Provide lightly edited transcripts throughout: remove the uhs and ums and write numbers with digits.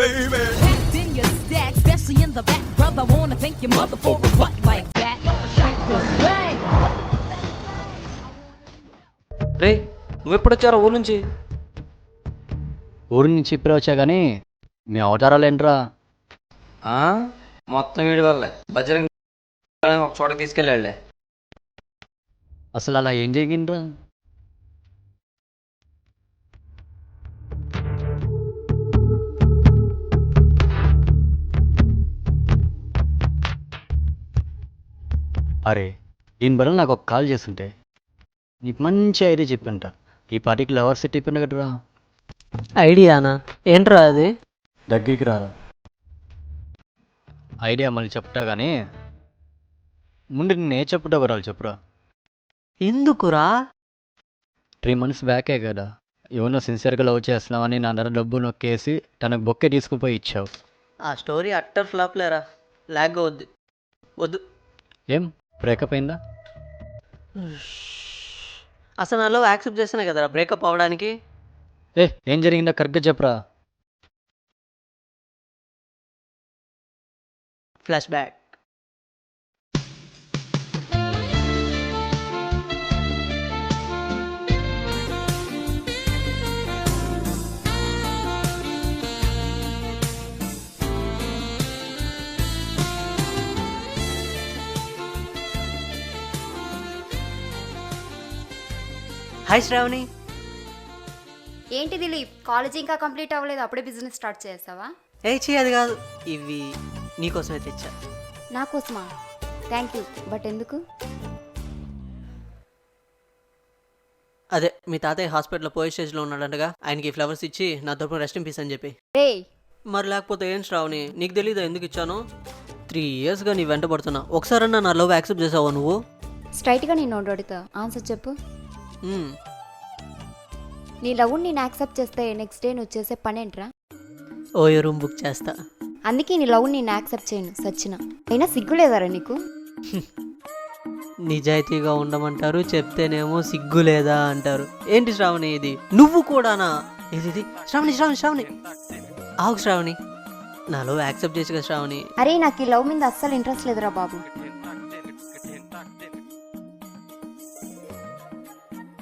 baby. Packed in your stack, especially in the back, brother. Wanna thank your mother for a butt like that. రే నువ్వెప్పుడు వచ్చారా ఊరు నుంచి? ఊరి నుంచి ఇప్పుడే వచ్చా కానీ మీ అవతారాలు ఏంట్రా? మొత్తం వీడి వల్లే. బజరంగ్ ఒక చోటకి తీసుకెళ్ళాడులే. అసలు అలా ఏం జరిగిండ్రా? అరే దీని బదులు నాకు ఒక కాల్ చేస్తుంటే నీకు మంచి ఐడియా చెప్పంట. ఈ పార్టీకి లవర్ సెట్ అయిపోయిన కదరా. ఐడియానా? ఏంట్రా అది? దగ్గరికి రారా. ఐడియా మళ్ళీ చెప్తా కానీ ముందు నేను ఏ చెప్పుటో వరాలు చెప్పురా. ఎందుకురా? 3 months బ్యాకే కదా ఎవరినో సిన్సియర్గా లవ్ చేస్తున్నామని నా దగ్గర డబ్బు నొక్కేసి తనకు బొక్కే తీసుకుపోయి ఇచ్చావు. ఆ స్టోరీ అట్టర్ ఫ్లాప్ లేరా. లాగ్గా వద్దు వద్దు. ఏం బ్రేకప్ అయిందా? అసలు నాలో యాక్సెప్ట్ చేస్తేనే కదరా బ్రేకప్ అవ్వడానికి. ఏం జరిగిందో కరెక్ట్గా చెప్పరా. Flash back. హాయ్ శ్రావణి. ఏంటి దిలీప్, కాలేజ్ ఇంకా కంప్లీట్ అవ్వలేదు, అప్పుడే బిజినెస్ స్టార్ట్ చేస్తావా? అది కాదు, ఇవి నీకోసమే తెచ్చా. నా కోసమా? Thank you. బట్ ఎందుకు? అదే మీ తాతయ్య హాస్పిటల్లో పోయే స్టేజ్లో ఉన్నాడంటగా, ఆయనకి ఫ్లవర్స్ ఇచ్చి నా తరపున రెస్ట్ ఇన్ పీస్ అని చెప్పి. రే మరి లేకపోతే ఏం శ్రావణి, నీకు తెలీదా ఎందుకు ఇచ్చాను? 3 yearsగా నీ వెంట పడుతున్నా. ఒకసారన్నా నా లవ్ యాక్సెప్ట్ చేసావా నువ్వు? స్ట్రైట్గా నేను అడుగుతా, ఆన్సర్ చెప్పు. నీ లవ్ నేను యాక్సెప్ట్ చేస్తే నెక్స్ట్ డే నువ్వు చేసే పని ఏంట్రా? ఓయో రూమ్ బుక్ చేస్తా. అందుకే నీ లవ్ నేను యాక్సెప్ట్ చేయను సచ్చిన. అయినా సిగ్గులేదారా నీకు? నిజాయితీగా ఉండమంటారు, చెప్తేనేమో సిగ్గు లేదా అంటారు. ఏంటి శ్రావణి ఇది? నువ్వు కూడానా? ఇది శ్రావణి శ్రావణి శ్రావణి ఆగు శ్రావణి, నాలో యాక్సెప్ట్ చేసి కదా శ్రావణి. అరే నాకు ఈ లవ్ మీద అస్సలు ఇంట్రెస్ట్ లేదురా బాబు.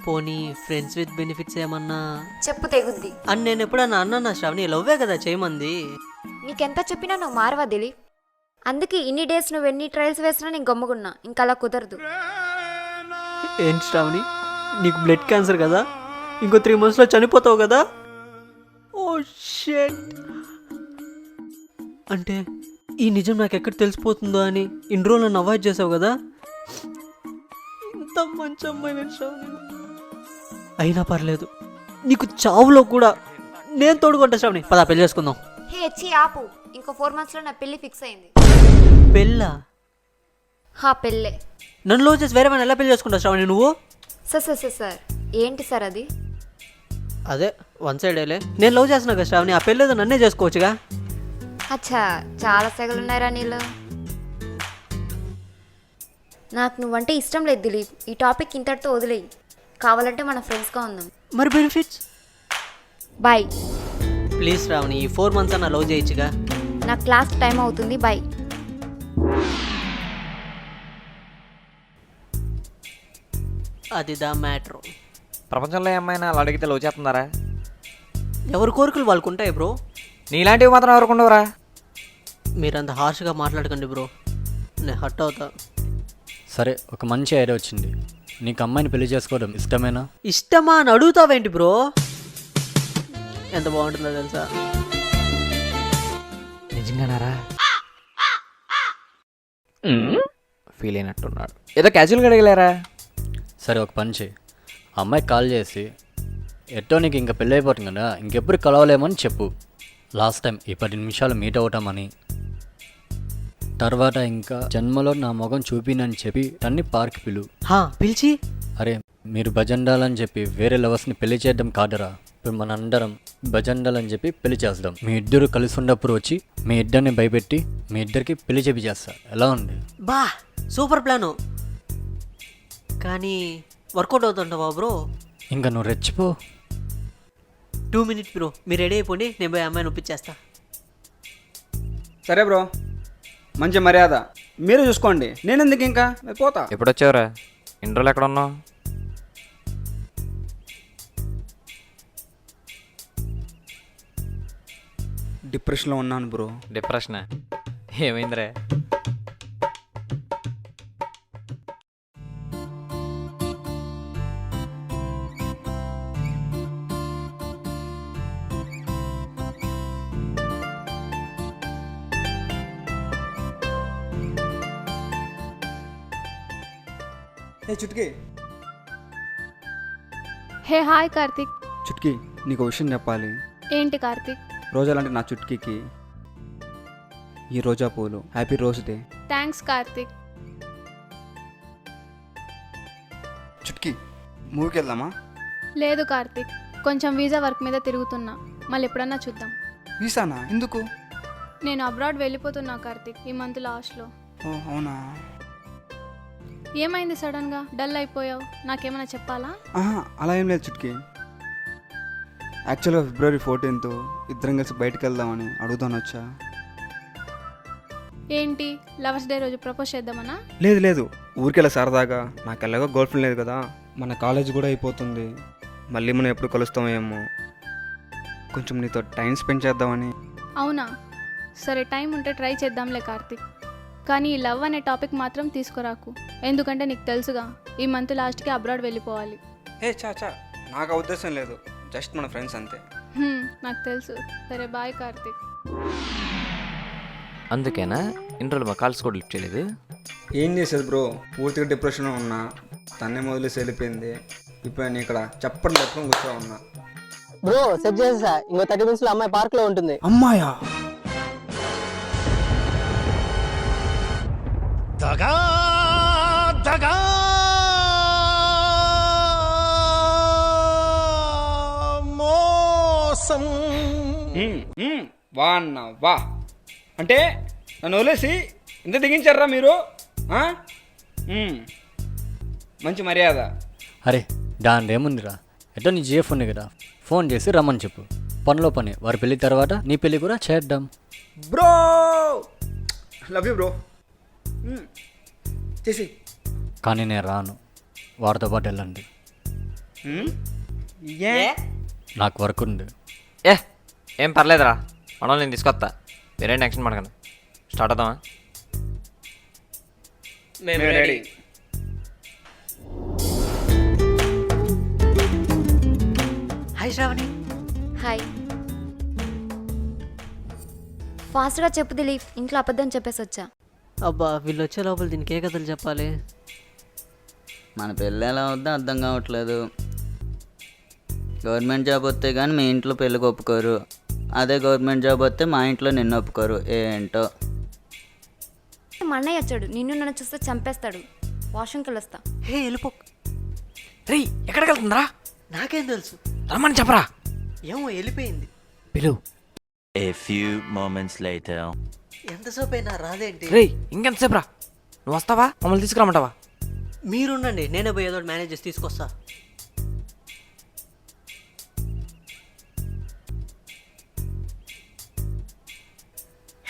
పోనీ ఫ్రెండ్స్ విత్ బెనిఫిట్స్ ఏమన్నా చెప్పు తెగుద్ది అని నేను ఎప్పుడన్నా అన్నా శ్రావణి? లవ్వే కదా చేయమంది. నీకెంత చెప్పినా నువ్వు మారవా దిలీప్? అందుకే ఇన్ని డేస్ నువ్వు ఎన్ని ట్రయల్స్ వేసినా నేను గమ్ముకున్నా. ఇంకా అలా కుదరదు. ఏంటి శ్రావణి, నీకు బ్లడ్ క్యాన్సర్ కదా, ఇంకో 3 monthsలో చనిపోతావు కదా. Oh shit. అంటే ఈ నిజం నాకు ఎక్కడ తెలిసిపోతుందో అని ఇన్ని రోజులు నన్ను అవాయిడ్ చేసావు కదా. ఇంత మంచి అమ్మాయి శ్రావణి. అయినా పర్లేదు, నీకు చావులో కూడా నేను తోడుకుంటా శ్రావణి. పదా పెళ్లి చేసుకుందాం. హే వచ్చి ఆపు. ఇంకో 4 monthsలో నా పెళ్లి ఫిక్స్ అయింది. పెళ్ళా? పెళ్ళే. నన్ను లవ్ చేసి వేరే ఎలా పెళ్లి చేసుకుంటావు శ్రావణి నువ్వు? సార్ ఏంటి సార్ అది? అదే 1 సైడేలే. నేను లవ్ చేస్తున్నా కదా శ్రావణి, ఆ పెళ్ళేదో నన్నే చేసుకోవచ్చుగా. అచ్చా, చాలా సెగలున్నారా నీళ్ళు. నాకు నువ్వంటే ఇష్టం లేదు దిలీప్. ఈ టాపిక్ ఇంతటితో వదిలేయి. కావాలంటే మన ఫ్రెండ్స్గా ఉందాం. మరి బెనిఫిట్స్? బాయ్. ప్లీజ్ శ్రావణి, ఈ 4 months అన్న లవ్ చేయొచ్చుగా. నాకు క్లాస్ టైం అవుతుంది. బాయ్. అది దా మ్యాటర్. ప్రపంచంలో ఏమైనా అలా అడిగితే లవ్ చేస్తున్నారా? ఎవరి కోరికలు వాళ్ళకు ఉంటాయి బ్రో. నీలాంటివి మాత్రం ఎవరుకుండవరా? మీరంత హార్ష్గా మాట్లాడకండి బ్రో, నేను హర్ట్ అవుతా. సరే ఒక మంచి ఐడియా వచ్చింది. నీకు అమ్మాయిని పెళ్లి చేసుకోవడం ఇష్టమేనా? ఇష్టమా అని అడుగుతావేంటి బ్రో? ఎంత బాగుంటుందో తెలుసా? నిజంగానారా? ఫీల్ అయినట్టున్నాడు. ఏదో క్యాజువల్గా అడగలేరా? సరే ఒక పని చేయి, అమ్మాయికి కాల్ చేసి ఎట్టో నీకు ఇంకా పెళ్ళి అయిపోతుంది కదా, ఇంకెప్పుడు కలవలేమని చెప్పు. లాస్ట్ టైం ఈ 10 నిమిషాలు మీట్ అవటమని, తర్వాత ఇంకా జన్మలో నా మొఖం చూపినని చెప్పి తన్ని పార్క్ పిలిచి అరే మీరు భజండాలని చెప్పి వేరే లవర్స్ని పెళ్లి చేయడం కాదరా. ఇప్పుడు మన అందరం భజండాలని చెప్పి పెళ్లి చేద్దాం. మీ ఇద్దరు కలిసి ఉన్నప్పుడు వచ్చి మీ ఇద్దరిని భయపెట్టి మీ ఇద్దరికి పెళ్లి చెప్పి చేస్తా. ఎలా ఉంది? బా సూపర్ ప్లాను. కానీ వర్కౌట్ అవుతుంటావా బ్రో? ఇంకా నువ్వు రెచ్చిపో. 2 minutes బ్రో, మీరు రెడీ అయిపోండి, నేను పోయి అమ్మాయిని ఒప్పించేస్తా. సరే బ్రో, మంచి మర్యాద. మీరు చూసుకోండి, నేను ఎందుకు ఇంకా నేను పోతా. ఎప్పుడు వచ్చావురా? ఇన్ని రోజులు ఎక్కడ ఉన్నావు? డిప్రెషన్లో ఉన్నాను బ్రో. డిప్రెషనా? ఏమైందిరా? ఏ చుట్కీ, హే హాయ్ కార్తిక్. చుట్కీ నీకు విషయం చెప్పాలి. ఏంటి కార్తిక్? రోజాలంటే నా చుట్కీకి ఈ రోజా పూలు. Happy rose day. Thanks Karthik. Chutki మూవీకి వెళ్దామా? లేదు కార్తిక్, కొంచెం వీసా వర్క్ మీద తిరుగుతున్నా, మళ్ళీ ఎప్పుడన్నా చూద్దాం. వీసానా? ఎందుకు? నేను అబ్రాడ్ వెళ్ళిపోతున్నా కార్తిక్ ఈ మంత్ లాస్ట్లో. ఓ అవునా. ఏమైంది సడన్గా డల్ అయిపోయావు? నాకేమైనా చెప్పాలా? ఆహా, అలా ఏం లేదు చుట్కీ. యాక్చువల్గా February 14th ఇద్దరం కలిసి బయటకు వెళ్దామని అడుగుదాని వచ్చా. ఏంటి లవర్స్ డే రోజు ప్రపోజ్ చేద్దామనా? లేదు లేదు, ఊరికెళ్ళా సరదాగా. నాకు ఎలాగో గర్ల్ ఫ్రెండ్ లేదు కదా, మన కాలేజ్ కూడా అయిపోతుంది, మళ్ళీ మనం ఎప్పుడు కలుస్తామో ఏమో, కొంచెం నీతో టైం స్పెండ్ చేద్దామని. అవునా, సరే టైం ఉంటే ట్రై చేద్దాంలే కార్తిక్. కానీ ఈ లవ్ అనే టాపిక్ మాత్రం తీసుకురాకు, ఎందుకంటే నీకు తెలుసుగా ఈ మంత్ లాస్ట్కి అబ్రాడ్ వెళ్ళిపోవాలి. ఏ చా నాకు ఆ ఉద్దేశం లేదు, జస్ట్ మన ఫ్రెండ్స్ అంతే. నాకు తెలుసు. సరే బాయ్ కార్తిక్. అందుకేనా ఇన్ని రోజులు మా కాల్స్ కూడా లిఫ్ట్ చేయలేదు? ఏం చేసేది బ్రో, పూర్తిగా డిప్రెషన్లో ఉన్నా, తన్నే మొదలేసి వెళ్ళిపోయింది. ఇప్పుడు నేను ఇక్కడ చప్పట్లు పెట్టుకొని కూర్చో ఉన్నా. బ్రో సెట్ చేసేసా, ఇంకో 30 minutes లో అమ్మాయి పార్క్ లో ఉంటుంది. అమ్మాయా? వా అన్న వా, అంటే నన్ను వదిలేసి ఇంత దిగించారా మీరు? మంచి మర్యాద. అరే దాని ఏముందిరా, ఎట్టో నీ జిఎఫ్ ఉంది కదా, ఫోన్ చేసి రమ్మని చెప్పు. పనిలో పని, వారి పెళ్ళి తర్వాత నీ పెళ్ళి కూడా చేద్దాం. బ్రో లవ్ యూ బ్రో, చేసి. కానీ నేను రాను, వారితో పాటు వెళ్ళండి. నాకు వర్క్ ఉంది. ఏ ఏం పర్లేదురా, మనం నేను తీసుకొస్తా, మీరే టెన్షన్ పడకండి. స్టార్ట్ అవుతామా? మేము రెడీ. హాయ్ శ్రావణి. హాయ్. ఫాస్ట్గా చెప్పు దిలీప్, ఇంట్లో అబద్ధం చెప్పేసి వచ్చా. అబ్బా వీళ్ళు వచ్చే లోపల దీనికి ఏ కథలు చెప్పాలి? మన పెళ్ళి ఎలా అవుద్దో అర్థం కావట్లేదు. గవర్నమెంట్ జాబ్ వస్తే కానీ మీ ఇంట్లో పెళ్ళికి ఒప్పుకోరు, అదే గవర్నమెంట్ జాబ్ వస్తే మా ఇంట్లో నిన్ను ఒప్పుకోరు. ఏంటో. మా అన్నయ్య వచ్చాడు, నిన్ను నన్ను చూస్తే చంపేస్తాడు. వాష్రూమ్కి వెళ్ళొస్తా. హే వెళ్ళిపో. రేయ్ ఎక్కడికి వెళ్తుందిరా? నాకేం తెలుసు, రమ్మని చెప్పరా. ఏమో వెళ్ళిపోయింది. పిలు. A few moments later. ఎంతసేపు అయినా రాదేంటి? రేయ్ ఇంకెంతసేపు రా, నువ్వు వస్తావా మమ్మల్ని తీసుకురమ్మంటావా? మీరుండండి, నేనే పోయి ఏదో మేనేజ్ చేసి తీసుకొస్తా.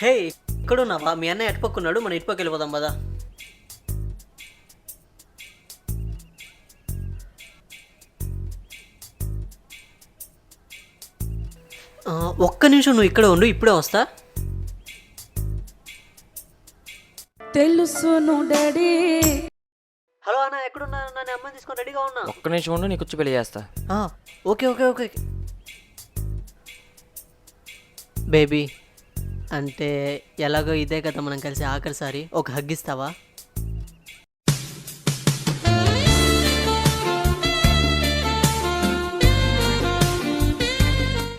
హే ఇక్కడున్నావా? మీ అన్నయ్య ఎటుపక్కున్నాడు, మనం ఇటుపక్క వెళ్ళిపోదాం కదా. ఒక్క నిమిషం నువ్వు ఇక్కడే ఉండు, ఇప్పుడే వస్తా. తెలుసును డాడీ. హలో అన్న, ఎక్కడున్నా? నేను అమ్మాయిని తీసుకొని రెడీగా ఉన్నా. ఒక్క నిమిషం ఉండు, నీకు వచ్చి పెళ్లి చేస్తా. ఓకే ఓకే ఓకే బేబీ, అంటే ఎలాగో ఇదే కదా మనం కలిసి ఆఖరిసారి, ఒక హగ్ ఇస్తావా?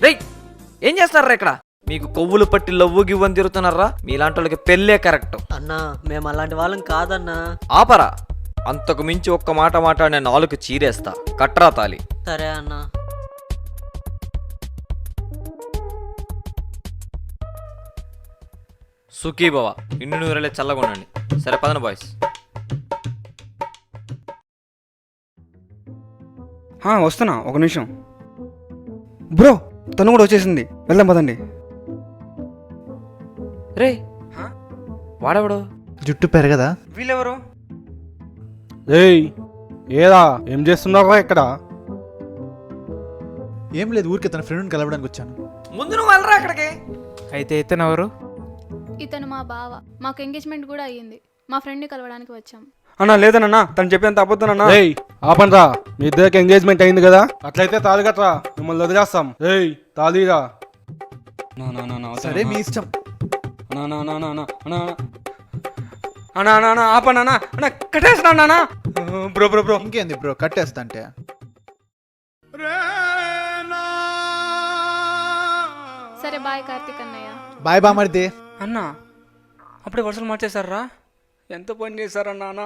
రేయ్ ఏం చేస్తున్నారా ఇక్కడ? మీకు కొవ్వులు పట్టి లవ్వు గివ్వని తిరుగుతున్నారా? మీలాంటి వాళ్ళకి పెళ్ళే కరెక్ట్. అన్నా మేము అలాంటి వాళ్ళం కాదన్నా. ఆపరా, అంతకు మించి ఒక్క మాట మాట్లాడిన నాలుగు చీరేస్తా. కట్రా తాలి. సరే అన్నా. సుఖీ బావ, ఇన్ను నూరెళ్ళే చల్లగా ఉండండి. సరే పదన బాయ్స్. వస్తున్నా, ఒక నిమిషం బ్రో. తను కూడా వచ్చేసింది, వెళ్దాం పదండి. రే వాడెవడు? జుట్టు పెరగదా? వీళ్ళెవరు? ఏయ్ ఏదా ఏం చేస్తున్నావా ఇక్కడ? ఏం లేదు, ఊరికే తన ఫ్రెండ్ని కలవడానికి వచ్చాను. ముందు నువ్వు వెళ్ళరా అక్కడికి. అయితే ఇతను ఎవరు? ఇతను మా బావ. మాకు ఎంగేజ్మెంట్ కూడా అయ్యింది. మా ఫ్రెండ్ని కలవడానికి వచ్చాం. అన్నా లేదన్నా, తను చెప్పేంత అబద్ధమన్నా. ఏయ్ ఆపండ్రా, మీ ఇద్దరికి ఎంగేజ్మెంట్ అయింది కదా, అట్లయితే తాళి కట్టరా, మిమ్మల్ని వదిలేస్తాం. ఏయ్ తాళిరా. సరే మీ ఇష్టం. అన్నా ఆపన్నా అన్న కట్టేస్తున్నా అన్నా. బ్రో బ్రో బ్రో ఇంకేంది బ్రో, కట్టేస్తా అంటే. సరే బాయ్ కార్తీక్ అన్నయ్య. బాయ్ బామర్ది. అన్నా అప్పుడే వర్షాలు మార్చేశారా? ఎంత పని చేశారన్నా అన్న?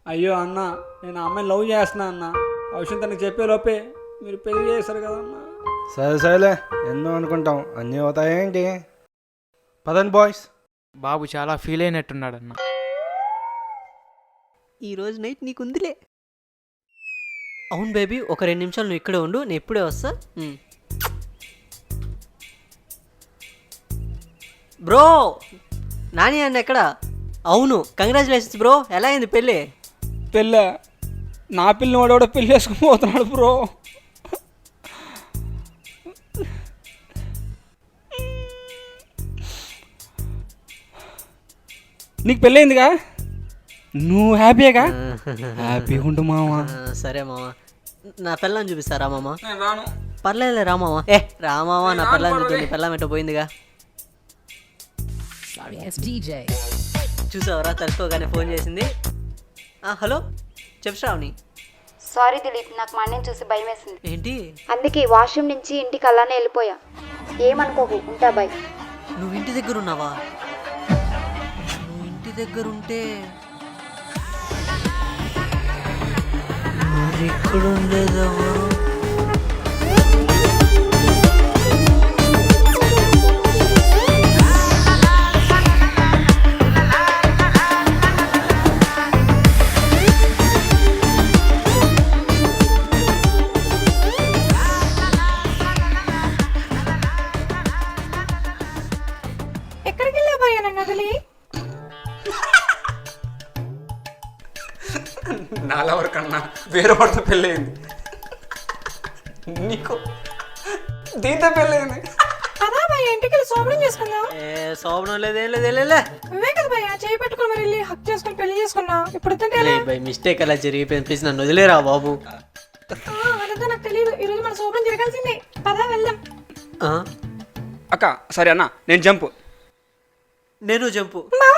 అయ్యో అన్న, నేను ఆ అమ్మాయిని లవ్ చేస్తున్నా అన్న. ఆ విషయం తనకు చెప్పే లోపే మీరు పెళ్లి చేశారు కదన్నా. సరే సరేలే, ఎన్నో అనుకుంటాం, అన్నీ అవుతాయేంటి? పదండి బాయ్స్. బాబు చాలా ఫీల్ అయినట్టున్నాడన్న. ఈరోజు నైట్ నీకుందిలే. అవును బేబీ, ఒక 2 నిమిషాలు నువ్వు ఇక్కడే ఉండు, నేను ఇప్పుడే వస్తా. బ్రో నాని అన్న ఎక్కడ? అవును, కంగ్రాచులేషన్స్ బ్రో. ఎలా అయింది పెళ్ళి? పెళ్ళ నా పిల్లని వాడు పెళ్ళి వేసుకుని పోతున్నాడు బ్రో. నీకు పెళ్ళయిందిగా, నువ్వు హ్యాపీగా? హ్యాపీగా ఉండు మావా. సరే మామ, నా పిల్లని చూపిస్తారా మామ? రాను. పర్లేదులే రామావా. రామావా, నా పిల్లని చూద్దాం. నీ పిల్లం ఎట్టో పోయిందిగా. Sorry ass DJ. చూసావరా, తలుసుకోగానే ఫోన్ చేసింది. హలో చెప్పు శ్రావణి. సారీ దిలీప్, నాకు మా అన్నని చూసి భయం వేసింది. ఏంటి? అందుకే వాష్రూమ్ నుంచి ఇంటికి అలానే వెళ్ళిపోయా. ఏమనుకోకు, ఉంటా బాయ్. నువ్వు ఇంటి దగ్గర ఉన్నావా? నువ్వు ఇంటి దగ్గర ఉంటే మరి ఇక్కడ ఉండేదెవరు? ఎక్కడికి వెళ్ళాబోయా నన్ను వదిలి? నాలా వరకన్నా వేరే వాడితో పెళ్ళయింది, నీకు దీంతో పెళ్ళయింది. అదా భయ్యా, ఇంటికి వెళ్ళి శోభనం చేసుకుందాం. శోభనం లేదేం లేదే. నువ్వే కదా భయ్యా చేయి పెట్టుకుని మరి వెళ్ళి హక్ చేసుకుని పెళ్లి చేసుకున్నా. ఇప్పుడు బై మిస్టేక్ అలా జరిగిపోయింది, ప్లీజ్ నన్ను వదిలేరా బాబు. అదంతా నాకు తెలియదు. ఈరోజు మన శోభనం జరగాల్సిందే. పదా వెళ్దాం. అక్క సరే అన్న, నేను జంపు. నేను జంపు. బావ